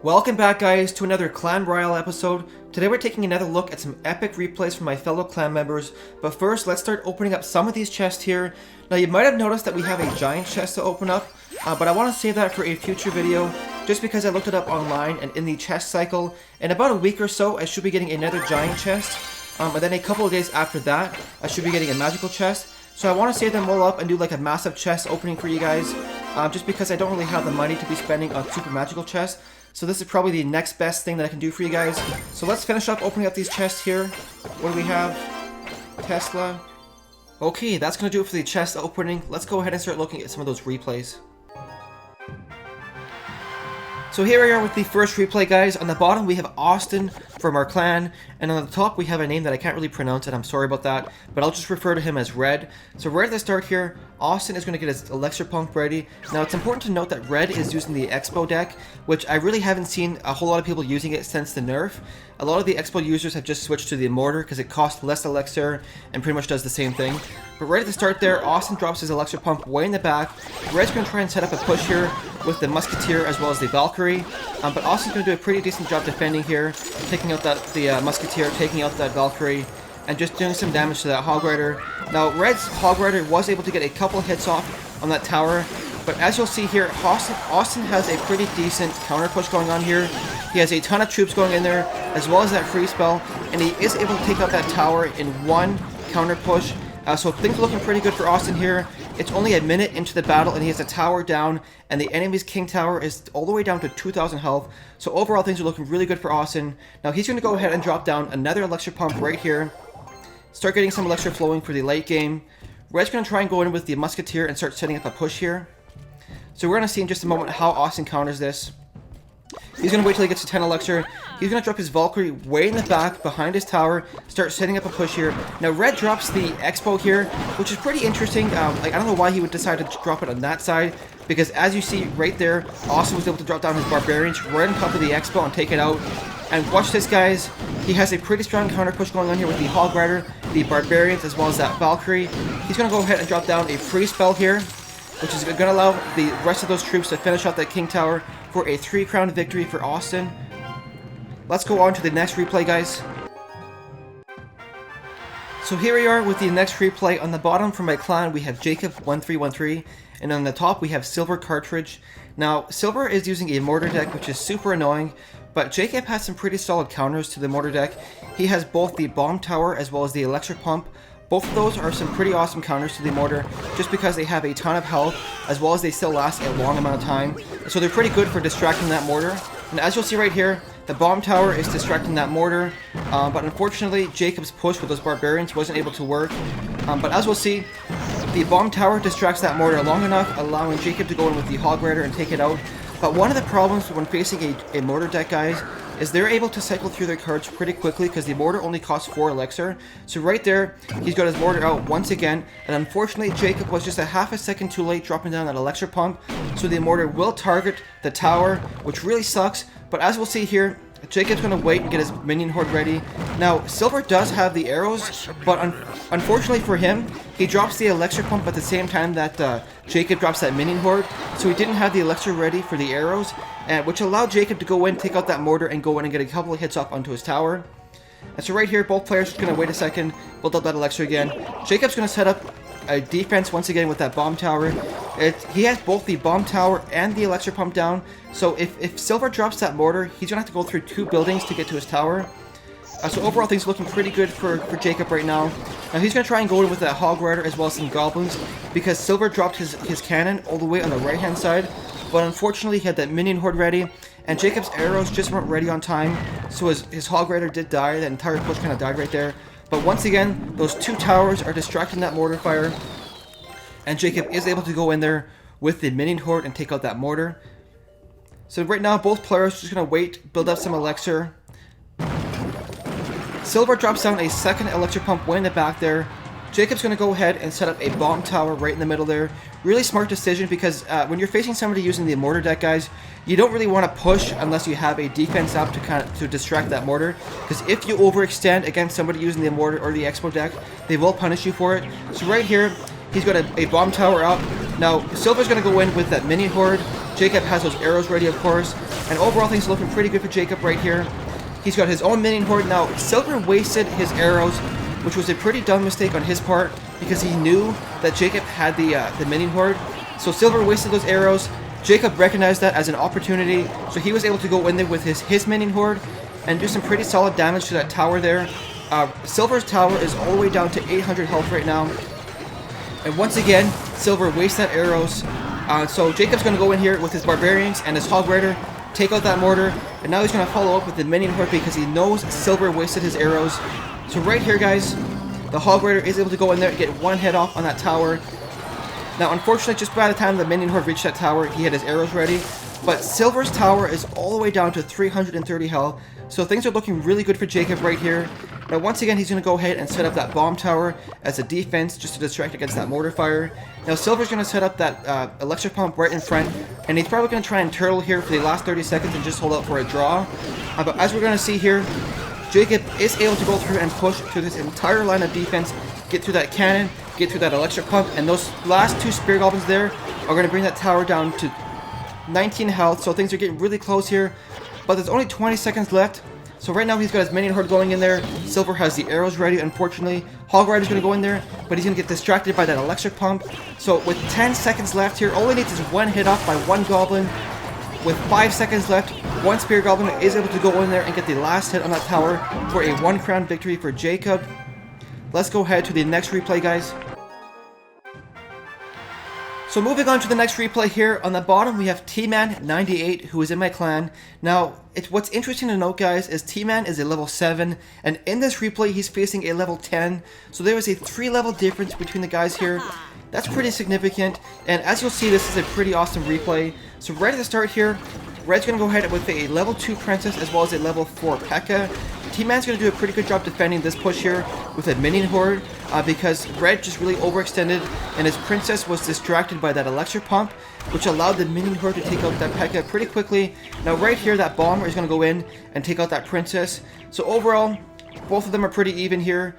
Welcome back, guys, to another Clan Royale episode. Today we're taking another look at some epic replays from my fellow clan members, but first let's start opening up some of these chests here. Now you might have noticed that we have a giant chest to open up, but I want to save that for a future video, just because I looked it up online and in the chest cycle, in about a week or so I should be getting another giant chest, and then a couple of days after that I should be getting a magical chest. So I want to save them all up and do like a massive chest opening for you guys, just because I don't really have the money to be spending on super magical chests. So this is probably the next best thing that I can do for you guys. So let's finish up opening up these chests here. What do we have? Tesla. Okay, that's going to do it for the chest opening. Let's go ahead and start looking at some of those replays. So here we are with the first replay, guys. On the bottom we have Austin from our clan, and on the top we have a name that I can't really pronounce, and I'm sorry about that, but I'll just refer to him as Red. So right at the start here, Austin is going to get his Elixir Pump ready. Now it's important to note that Red is using the Expo deck, which I really haven't seen a whole lot of people using it since the nerf. A lot of the Expo users have just switched to the Mortar because it costs less Elixir and pretty much does the same thing. But right at the start there, Austin drops his Elixir Pump way in the back. Red's going to try and set up a push here with the Musketeer as well as the Valkyrie. But Austin's going to do a pretty decent job defending here, taking out the Musketeer, taking out that Valkyrie, and just doing some damage to that Hog Rider. Now, Red's Hog Rider was able to get a couple hits off on that tower, but as you'll see here, Austin has a pretty decent counter push going on here. He has a ton of troops going in there, as well as that free spell, and he is able to take out that tower in one counter push. So things are looking pretty good for Austin here. It's only a minute into the battle and he has a tower down, and the enemy's King Tower is all the way down to 2,000 health. So overall things are looking really good for Austin. Now he's going to go ahead and drop down another Elixir Pump right here. Start getting some Elixir flowing for the late game. Red's going to try and go in with the Musketeer and start setting up a push here. So we're going to see in just a moment how Austin counters this. He's going to wait till he gets to 10 Elixir. He's going to drop his Valkyrie way in the back behind his tower, start setting up a push here. Now Red drops the Expo here, which is pretty interesting. I don't know why he would decide to drop it on that side, because as you see right there, Austin was able to drop down his Barbarians right on top of the Expo and take it out. And watch this, guys. He has a pretty strong counter push going on here with the Hog Rider, the Barbarians, as well as that Valkyrie. He's going to go ahead and drop down a free spell here, which is going to allow the rest of those troops to finish out that King Tower for a 3-crown victory for Austin. Let's go on to the next replay, guys. So here we are with the next replay. On the bottom for my clan we have Jacob1313, and on the top we have Silver Cartridge. Now Silver is using a Mortar deck, which is super annoying, but Jacob has some pretty solid counters to the Mortar deck. He has both the Bomb Tower as well as the Elixir Pump. Both of those are some pretty awesome counters to the Mortar, just because they have a ton of health, as well as they still last a long amount of time. So they're pretty good for distracting that Mortar. And as you'll see right here, the Bomb Tower is distracting that Mortar, but unfortunately Jacob's push with those Barbarians wasn't able to work. But as we'll see, the Bomb Tower distracts that Mortar long enough, allowing Jacob to go in with the Hog Rider and take it out. But one of the problems when facing a Mortar deck, guys, is they're able to cycle through their cards pretty quickly because the Mortar only costs 4 Elixir. So right there, he's got his Mortar out once again, and unfortunately Jacob was just a half a second too late dropping down that Elixir Pump, so the Mortar will target the tower, which really sucks. But as we'll see here, Jacob's going to wait and get his minion horde ready. Now, Silver does have the arrows, but unfortunately for him, he drops the Elixir Pump at the same time that Jacob drops that minion horde, so he didn't have the Elixir ready for the arrows, which allowed Jacob to go in, take out that Mortar, and go in and get a couple of hits off onto his tower. And so right here, both players are going to wait a second, build up that Elixir again. Jacob's going to set up a defense once again with that Bomb Tower. He has both the Bomb Tower and the Elixir Pump down, so if Silver drops that Mortar, he's going to have to go through 2 buildings to get to his tower. So overall things are looking pretty good for Jacob right now. Now he's going to try and go in with that Hog Rider as well as some Goblins, because Silver dropped his cannon all the way on the right hand side, but unfortunately he had that minion horde ready, and Jacob's arrows just weren't ready on time, so his Hog Rider did die. That entire push kind of died right there. But once again, those 2 towers are distracting that Mortar fire, and Jacob is able to go in there with the minion horde and take out that Mortar. So right now, both players are just going to wait, build up some Elixir. Silver drops down a second Elixir Pump way in the back there. Jacob's going to go ahead and set up a Bomb Tower right in the middle there. Really smart decision, because when you're facing somebody using the Mortar deck, guys, you don't really want to push unless you have a defense up to distract that Mortar, because if you overextend against somebody using the Mortar or the Expo deck, they will punish you for it. So right here, he's got a Bomb Tower up. Now Silver's going to go in with that mini horde, Jacob has those arrows ready, of course. And overall, things are looking pretty good for Jacob right here. He's got his own minion horde. Now, Silver wasted his arrows, which was a pretty dumb mistake on his part, because he knew that Jacob had the minion horde. So Silver wasted those arrows. Jacob recognized that as an opportunity, so he was able to go in there with his minion horde and do some pretty solid damage to that tower there. Silver's tower is all the way down to 800 health right now. And once again, Silver wasted arrows. So Jacob's going to go in here with his Barbarians and his Hog Rider, take out that mortar, and now he's going to follow up with the minion horde because he knows Silver wasted his arrows. So right here, guys, the Hog Rider is able to go in there and get one hit off on that tower. Now, unfortunately, just by the time the minion horde reached that tower, he had his arrows ready. But Silver's tower is all the way down to 330 health, so things are looking really good for Jacob right here. Now, once again, he's going to go ahead and set up that bomb tower as a defense just to distract against that mortar fire. Now, Silver's going to set up that electric pump right in front, and he's probably going to try and turtle here for the last 30 seconds and just hold out for a draw. But as we're going to see here, Jacob is able to go through and push through this entire line of defense, get through that cannon, get through that electric pump, and those last two spear goblins there are going to bring that tower down to 19 health, so things are getting really close here. But there's only 20 seconds left. So right now he's got his minion horde going in there. Silver has the arrows ready, unfortunately. Hog Rider's going to go in there, but he's going to get distracted by that electric pump. So with 10 seconds left here, all he needs is one hit off by one goblin. With 5 seconds left, one spear goblin is able to go in there and get the last hit on that tower for a 1 crown victory for Jacob. Let's go ahead to the next replay, guys. So moving on to the next replay here, on the bottom we have T-Man98, who is in my clan. Now, what's interesting to note, guys, is T-Man is a level 7, and in this replay he's facing a level 10, so there is a 3-level difference between the guys here. That's pretty significant, and as you'll see, this is a pretty awesome replay. So right at the start here, Red's going to go ahead with a level 2 Princess as well as a level 4 P.E.K.K.A. T-Man's going to do a pretty good job defending this push here with a minion horde because Red just really overextended and his Princess was distracted by that electric pump, which allowed the minion horde to take out that P.E.K.K.A. pretty quickly. Now right here, that bomber is going to go in and take out that Princess. So overall, both of them are pretty even here.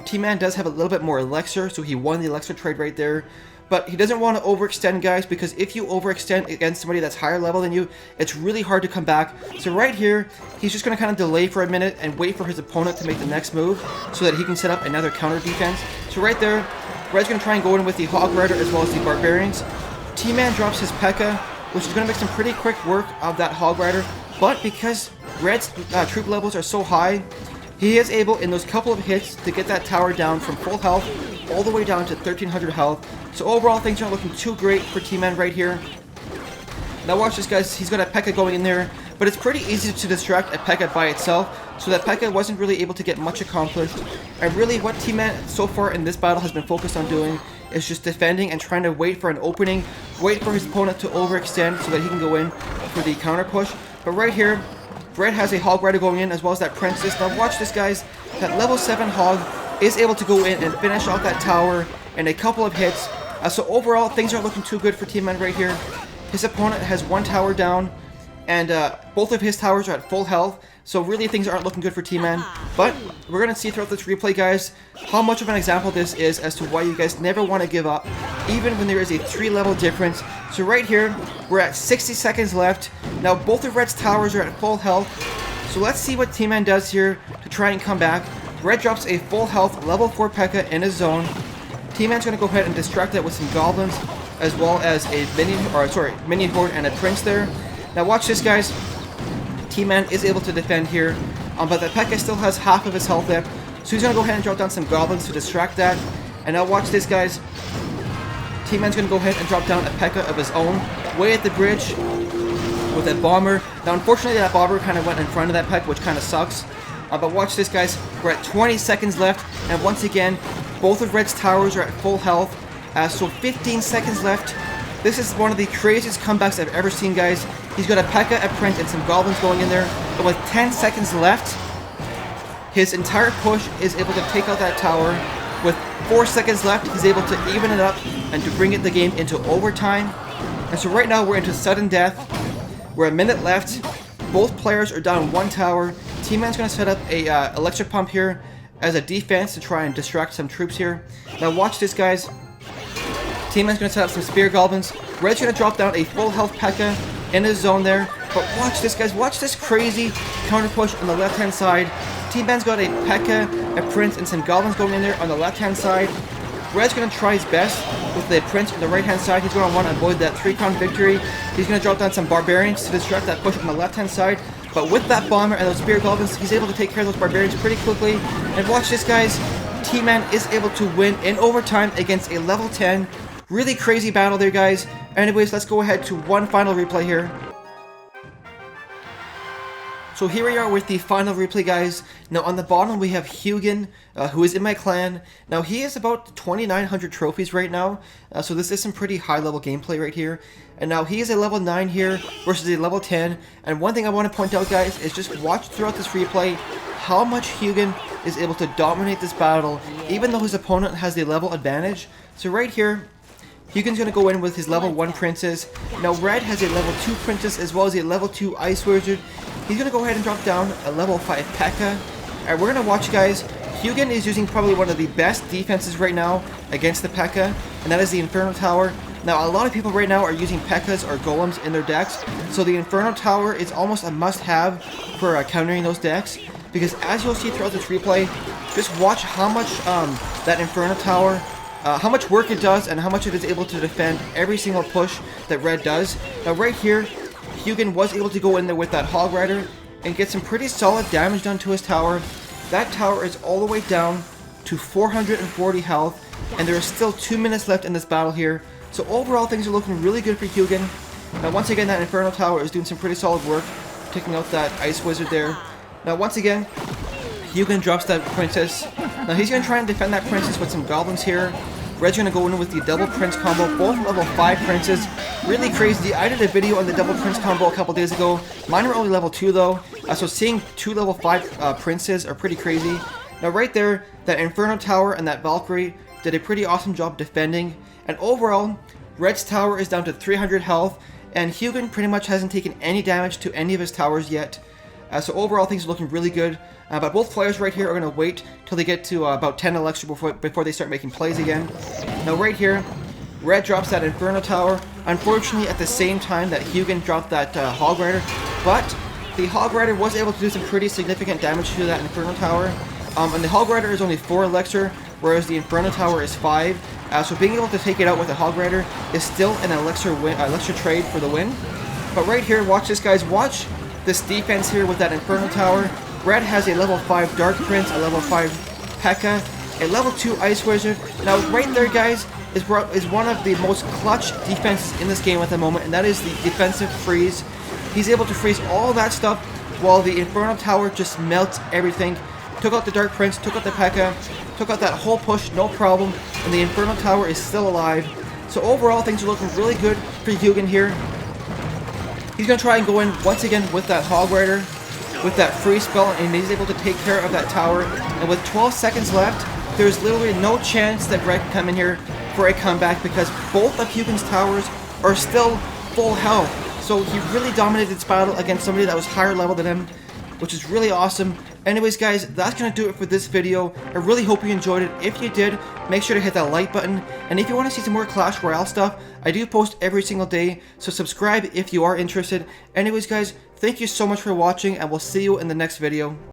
T-Man does have a little bit more elixir, so he won the elixir trade right there. But he doesn't want to overextend, guys, because if you overextend against somebody that's higher level than you, it's really hard to come back. So right here, he's just going to kind of delay for a minute and wait for his opponent to make the next move so that he can set up another counter defense. So right there, Red's going to try and go in with the Hog Rider as well as the Barbarians. T-Man drops his P.E.K.K.A., which is going to make some pretty quick work of that Hog Rider. But because Red's troop levels are so high, he is able, in those couple of hits, to get that tower down from full health all the way down to 1300 health. So overall, things aren't looking too great for T-Man right here. Now watch this, guys. He's got a P.E.K.K.A. going in there, but it's pretty easy to distract a P.E.K.K.A. by itself, so that P.E.K.K.A. wasn't really able to get much accomplished. And really, what T-Man so far in this battle has been focused on doing is just defending and trying to wait for an opening, wait for his opponent to overextend so that he can go in for the counter push. But right here, Red has a Hog Rider going in as well as that Princess. Now watch this, guys. That level 7 Hog is able to go in and finish off that tower in a couple of hits. So overall, things aren't looking too good for T-Man right here. His opponent has one tower down, and both of his towers are at full health. So really, things aren't looking good for T-Man. But we're going to see throughout this replay, guys, how much of an example this is as to why you guys never want to give up, even when there is a 3-level difference. So right here, we're at 60 seconds left. Now, both of Red's towers are at full health. So let's see what T-Man does here to try and come back. Red drops a full health level 4 P.E.K.K.A. in his zone. T-Man's going to go ahead and distract that with some goblins, as well as a minion horde and a prince there. Now watch this, guys. T-Man is able to defend here, but the P.E.K.K.A. still has half of his health left, so he's going to go ahead and drop down some goblins to distract that. And now watch this, guys. T-Man's going to go ahead and drop down a P.E.K.K.A. of his own, way at the bridge, with a bomber. Now unfortunately, that bomber kind of went in front of that P.E.K.K.A., which kind of sucks. But watch this, guys. We're at 20 seconds left, and once again, both of Red's towers are at full health. So 15 seconds left. This is one of the craziest comebacks I've ever seen, guys. He's got a P.E.K.K.A., a Prince, and some goblins going in there. But with 10 seconds left, his entire push is able to take out that tower. With 4 seconds left, he's able to even it up and to bring the game into overtime. And so right now, we're into sudden death. We're a minute left. Both players are down one tower. T-Man's going to set up a electric pump here as a defense to try and distract some troops here. Now watch this, guys. T-Man's going to set up some spear goblins. Red's gonna drop down a full health P.E.K.K.A. in his zone there. But watch this, guys. Watch this crazy counter push on the left-hand side. Team Ben's got a P.E.K.K.A, a Prince, and some Goblins going in there on the left-hand side. Red's gonna try his best with the Prince on the right-hand side. He's gonna want to avoid that 3-crown victory. He's gonna drop down some Barbarians to distract that push on the left-hand side. But with that Bomber and those Spirit Goblins, he's able to take care of those Barbarians pretty quickly. And watch this, guys. T-Man is able to win in overtime against a level 10. Really crazy battle there, guys. Anyways, let's go ahead to one final replay here. So here we are with the final replay, guys. Now on the bottom we have Hugin, who is in my clan. Now he is about 2,900 trophies right now, so this is some pretty high level gameplay right here. And now he is a level 9 here versus a level 10. And one thing I want to point out, guys, is just watch throughout this replay how much Hugin is able to dominate this battle, even though his opponent has the level advantage. So right here, Hugin's going to go in with his level 1 Princess. Now Red has a level 2 Princess as well as a level 2 Ice Wizard. He's going to go ahead and drop down a level 5 P.E.K.K.A. And we're going to watch, guys. Hugin is using probably one of the best defenses right now against the P.E.K.K.A, and that is the Inferno Tower. Now a lot of people right now are using P.E.K.K.As or Golems in their decks, so the Inferno Tower is almost a must-have for countering those decks. Because as you'll see throughout this replay, just watch how much that Inferno Tower, how much work it does and how much it is able to defend every single push that Red does. Now right here, Hugin was able to go in there with that Hog Rider and get some pretty solid damage done to his tower. That tower is all the way down to 440 health, and there is still 2 minutes left in this battle here. So overall, things are looking really good for Hugin. Now once again, that Inferno Tower is doing some pretty solid work, taking out that Ice Wizard there. Now once again, Hugin drops that Princess. Now he's going to try and defend that Princess with some Goblins here. Red's going to go in with the double Prince combo, both level 5 Princes. Really crazy. I did a video on the double Prince combo a couple days ago. Mine were only level 2 though, so seeing 2 level 5 Princes are pretty crazy. Now right there, that Inferno Tower and that Valkyrie did a pretty awesome job defending. And overall, Red's tower is down to 300 health, and Hugin pretty much hasn't taken any damage to any of his towers yet. So overall, things are looking really good. But both players right here are going to wait till they get to about 10 elixir before they start making plays again. Now right here, Red drops that Inferno Tower, unfortunately at the same time that Hugin dropped that Hog Rider. But the Hog Rider was able to do some pretty significant damage to that Inferno Tower. And the Hog Rider is only 4 elixir, whereas the Inferno Tower is 5. So being able to take it out with a Hog Rider is still an elixir trade for the win. But right here, watch this, guys. Watch this defense here with that Inferno Tower. Red has a level 5 Dark Prince, a level 5 P.E.K.K.A, a level 2 Ice Wizard. Now right there, guys, is one of the most clutch defenses in this game at the moment, and that is the defensive freeze. He's able to freeze all that stuff while the Inferno Tower just melts everything. Took out the Dark Prince, took out the P.E.K.K.A, took out that whole push, no problem, and the Inferno Tower is still alive. So overall, things are looking really good for Hugin here. He's going to try and go in once again with that Hog Rider, with that free spell, and he's able to take care of that tower. And with 12 seconds left, there's literally no chance that Red can come in here for a comeback because both of Hugin's towers are still full health. So he really dominated this battle against somebody that was higher level than him, which is really awesome. Anyways, guys, that's going to do it for this video. I really hope you enjoyed it. If you did, make sure to hit that like button. And if you want to see some more Clash Royale stuff, I do post every single day, so subscribe if you are interested. Anyways, guys, thank you so much for watching, and we'll see you in the next video.